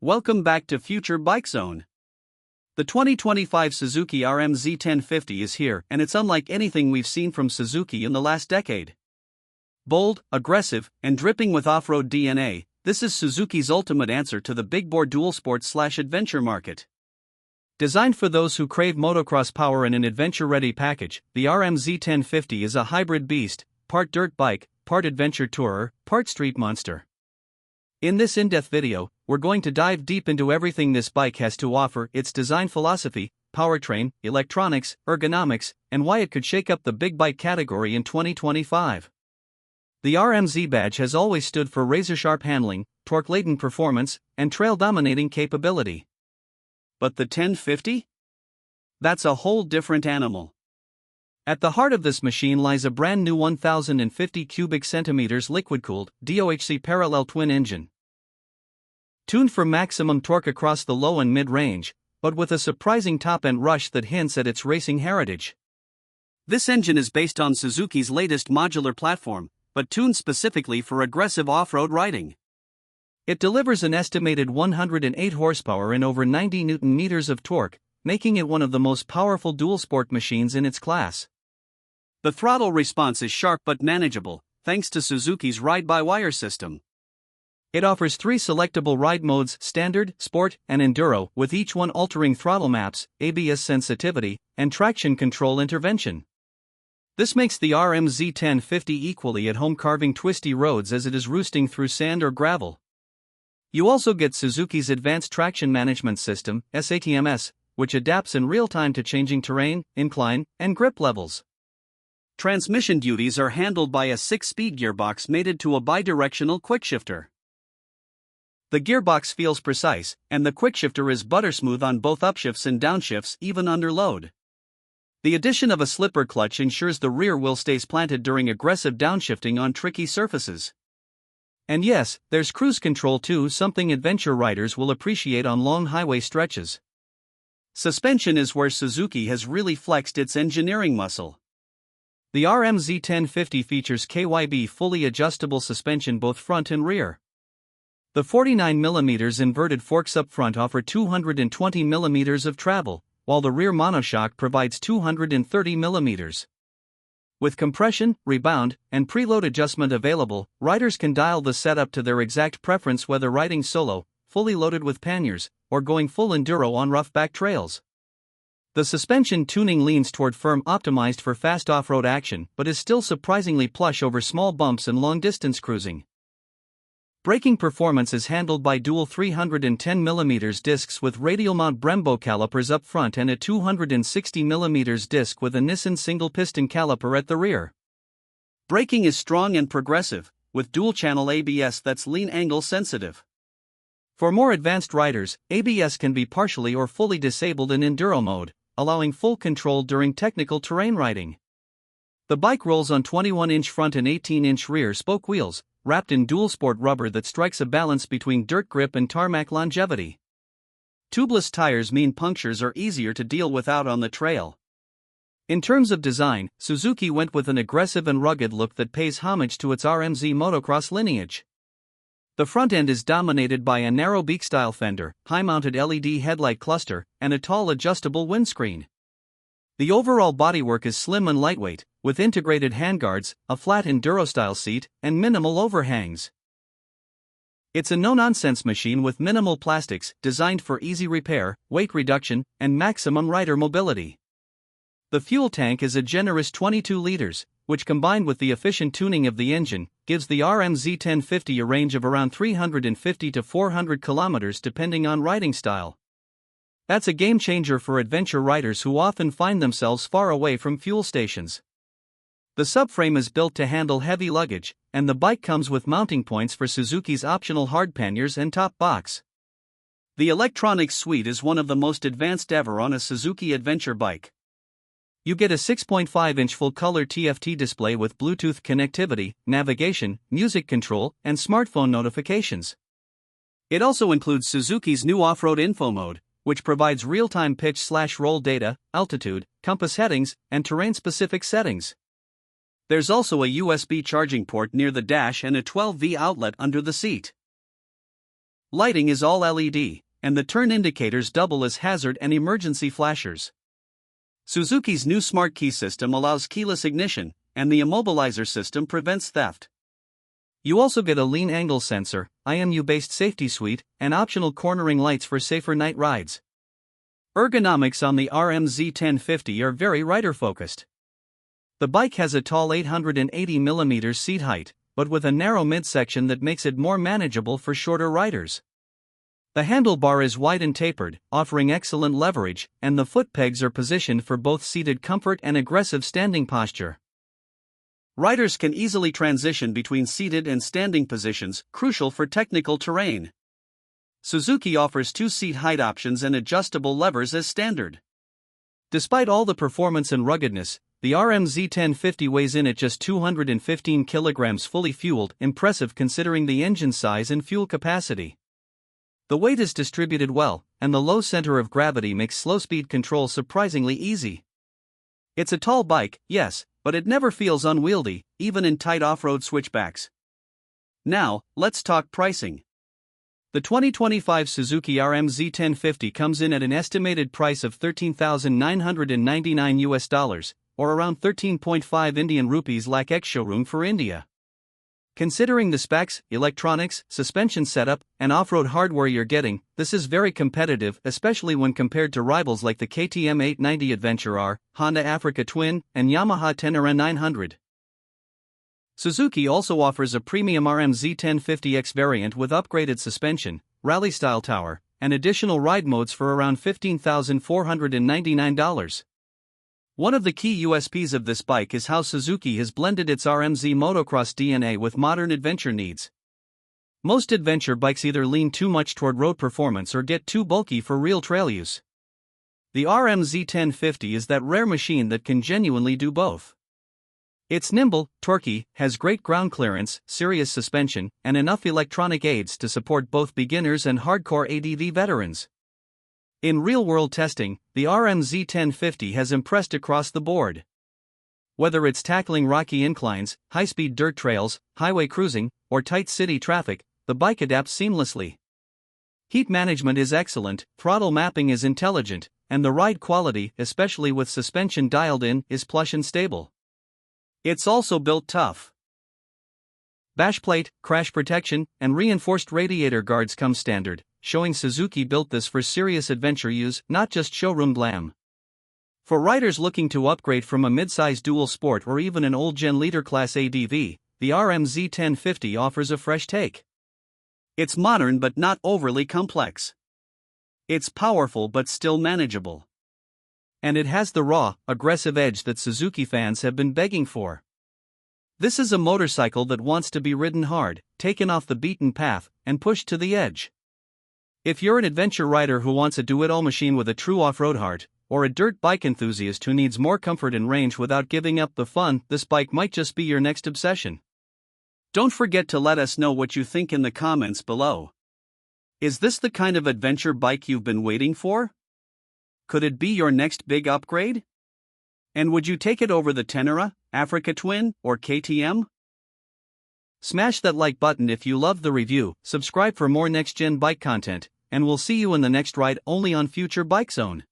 Welcome back to Future Bike Zone. The 2025 Suzuki Z1050 is here, and it's unlike anything we've seen from Suzuki in the last decade. Bold, aggressive, and dripping with off-road DNA, this is Suzuki's ultimate answer to the big bore dual sport/adventure market. Designed for those who crave motocross power in an adventure-ready package, the Z1050 is a hybrid beast, part dirt bike, part adventure tourer, part street monster. In this in-depth video, we're going to dive deep into everything this bike has to offer: its design philosophy, powertrain, electronics, ergonomics, and why it could shake up the big bike category in 2025. The RMZ badge has always stood for razor-sharp handling, torque-laden performance, and trail-dominating capability. But the 1050? That's a whole different animal. At the heart of this machine lies a brand new 1050 cubic centimeters liquid-cooled, DOHC parallel twin engine. Tuned for maximum torque across the low and mid-range, but with a surprising top-end rush that hints at its racing heritage. This engine is based on Suzuki's latest modular platform, but tuned specifically for aggressive off-road riding. It delivers an estimated 108 horsepower and over 90 Nm of torque, making it one of the most powerful dual-sport machines in its class. The throttle response is sharp but manageable, thanks to Suzuki's ride-by-wire system. It offers 3 selectable ride modes: Standard, Sport, and Enduro, with each one altering throttle maps, ABS sensitivity, and traction control intervention. This makes the Z1050 equally at home carving twisty roads as it is roosting through sand or gravel. You also get Suzuki's Advanced Traction Management System, SATMS, which adapts in real time to changing terrain, incline, and grip levels. Transmission duties are handled by a 6-speed gearbox mated to a bidirectional quickshifter. The gearbox feels precise, and the quickshifter is buttersmooth on both upshifts and downshifts, even under load. The addition of a slipper clutch ensures the rear wheel stays planted during aggressive downshifting on tricky surfaces. And yes, there's cruise control too, something adventure riders will appreciate on long highway stretches. Suspension is where Suzuki has really flexed its engineering muscle. The Z1050 features KYB fully adjustable suspension both front and rear. The 49mm inverted forks up front offer 220mm of travel, while the rear monoshock provides 230mm. With compression, rebound, and preload adjustment available, riders can dial the setup to their exact preference, whether riding solo, fully loaded with panniers, or going full enduro on rough back trails. The suspension tuning leans toward firm, optimized for fast off-road action, but is still surprisingly plush over small bumps and long-distance cruising. Braking performance is handled by dual 310mm discs with radial mount Brembo calipers up front and a 260mm disc with a Nissan single-piston caliper at the rear. Braking is strong and progressive, with dual-channel ABS that's lean angle sensitive. For more advanced riders, ABS can be partially or fully disabled in enduro mode, allowing full control during technical terrain riding. The bike rolls on 21-inch front and 18-inch rear spoke wheels, wrapped in dual-sport rubber that strikes a balance between dirt grip and tarmac longevity. Tubeless tires mean punctures are easier to deal with out on the trail. In terms of design, Suzuki went with an aggressive and rugged look that pays homage to its RMZ motocross lineage. The front end is dominated by a narrow beak-style fender, high-mounted LED headlight cluster, and a tall adjustable windscreen. The overall bodywork is slim and lightweight, with integrated handguards, a flat enduro-style seat, and minimal overhangs. It's a no-nonsense machine with minimal plastics, designed for easy repair, weight reduction, and maximum rider mobility. The fuel tank is a generous 22 liters, which combined with the efficient tuning of the engine, gives the Z1050 a range of around 350 to 400 kilometers depending on riding style. That's a game-changer for adventure riders who often find themselves far away from fuel stations. The subframe is built to handle heavy luggage, and the bike comes with mounting points for Suzuki's optional hard panniers and top box. The electronics suite is one of the most advanced ever on a Suzuki adventure bike. You get a 6.5-inch full-color TFT display with Bluetooth connectivity, navigation, music control, and smartphone notifications. It also includes Suzuki's new off-road info mode, which provides real-time pitch/roll data, altitude, compass headings, and terrain-specific settings. There's also a USB charging port near the dash and a 12V outlet under the seat. Lighting is all LED, and the turn indicators double as hazard and emergency flashers. Suzuki's new smart key system allows keyless ignition, and the immobilizer system prevents theft. You also get a lean angle sensor, IMU-based safety suite, and optional cornering lights for safer night rides. Ergonomics on the Z1050 are very rider-focused. The bike has a tall 880mm seat height, but with a narrow midsection that makes it more manageable for shorter riders. The handlebar is wide and tapered, offering excellent leverage, and the foot pegs are positioned for both seated comfort and aggressive standing posture. Riders can easily transition between seated and standing positions, crucial for technical terrain. Suzuki offers 2 seat height options and adjustable levers as standard. Despite all the performance and ruggedness, the Z1050 weighs in at just 215 kilograms fully fueled, impressive considering the engine size and fuel capacity. The weight is distributed well, and the low center of gravity makes slow-speed control surprisingly easy. It's a tall bike, yes, but it never feels unwieldy, even in tight off-road switchbacks. Now, let's talk pricing. The 2025 Suzuki Z1050 comes in at an estimated price of $13,999 or around 13.5 Indian rupees lakh ex-showroom for India. Considering the specs, electronics, suspension setup, and off-road hardware you're getting, this is very competitive, especially when compared to rivals like the KTM 890 Adventure R, Honda Africa Twin, and Yamaha Tenere 900. Suzuki also offers a premium Z1050X variant with upgraded suspension, rally-style tower, and additional ride modes for around $15,499. One of the key USPs of this bike is how Suzuki has blended its RMZ motocross DNA with modern adventure needs. Most adventure bikes either lean too much toward road performance or get too bulky for real trail use. The Z1050 is that rare machine that can genuinely do both. It's nimble, torquey, has great ground clearance, serious suspension, and enough electronic aids to support both beginners and hardcore ADV veterans. In real-world testing, the Z1050 has impressed across the board. Whether it's tackling rocky inclines, high-speed dirt trails, highway cruising, or tight city traffic, the bike adapts seamlessly. Heat management is excellent, throttle mapping is intelligent, and the ride quality, especially with suspension dialed in, is plush and stable. It's also built tough. Bashplate, crash protection, and reinforced radiator guards come standard, showing Suzuki built this for serious adventure use, not just showroom glam. For riders looking to upgrade from a mid-size dual sport or even an old-gen leader-class ADV, the Z1050 offers a fresh take. It's modern but not overly complex. It's powerful but still manageable. And it has the raw, aggressive edge that Suzuki fans have been begging for. This is a motorcycle that wants to be ridden hard, taken off the beaten path, and pushed to the edge. If you're an adventure rider who wants a do-it-all machine with a true off-road heart, or a dirt bike enthusiast who needs more comfort and range without giving up the fun, this bike might just be your next obsession. Don't forget to let us know what you think in the comments below. Is this the kind of adventure bike you've been waiting for? Could it be your next big upgrade? And would you take it over the Tenere, Africa Twin, or KTM? Smash that like button if you loved the review, subscribe for more next-gen bike content, and we'll see you in the next ride only on Future Bike Zone.